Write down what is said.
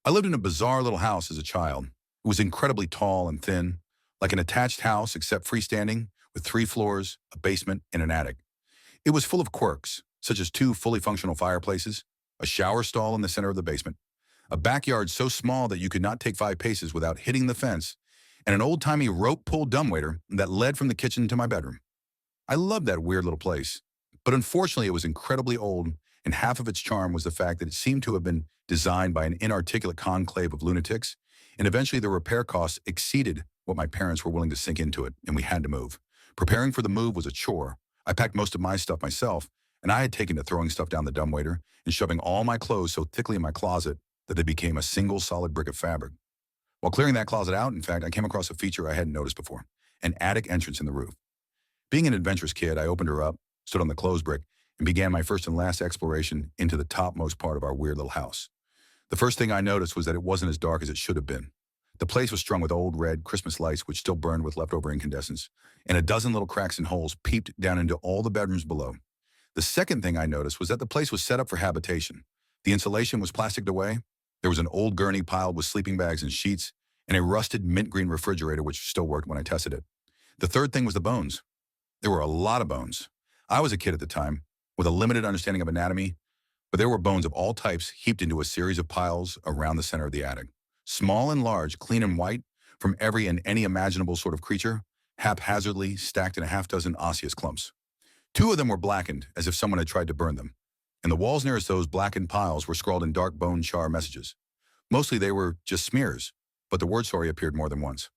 I lived in a bizarre little house as a child. It was incredibly tall and thin, like an attached house except freestanding, with 3 floors, a basement, and an attic. It was full of quirks, such as 2 fully functional fireplaces, a shower stall in the center of the basement, a backyard so small that you could not take 5 paces without hitting the fence, and an old-timey rope-pulled dumbwaiter that led from the kitchen to my bedroom. I loved that weird little place, but unfortunately it was incredibly old, and half of its charm was the fact that it seemed to have been designed by an inarticulate conclave of lunatics, and eventually the repair costs exceeded what my parents were willing to sink into it, and we had to move. Preparing for the move was a chore. I packed most of my stuff myself, and I had taken to throwing stuff down the dumbwaiter and shoving all my clothes so thickly in my closet that they became a single solid brick of fabric. While clearing that closet out, in fact, I came across a feature I hadn't noticed before, an attic entrance in the roof. Being an adventurous kid, I opened her up, stood on the clothes brick, and began my first and last exploration into the topmost part of our weird little house. The first thing I noticed was that it wasn't as dark as it should have been. The place was strung with old red Christmas lights which still burned with leftover incandescents, and a dozen little cracks and holes peeped down into all the bedrooms below. The second thing I noticed was that the place was set up for habitation. The insulation was plasticed away. There was an old gurney piled with sleeping bags and sheets, and a rusted mint green refrigerator which still worked when I tested it. The third thing was the bones. There were a lot of bones. I was a kid at the time, with a limited understanding of anatomy, but there were bones of all types heaped into a series of piles around the center of the attic. Small and large, clean and white, from every and any imaginable sort of creature, haphazardly stacked in a half-dozen osseous clumps. 2 of them were blackened, as if someone had tried to burn them, and the walls nearest those blackened piles were scrawled in dark bone char messages. Mostly they were just smears, but the word story appeared more than once.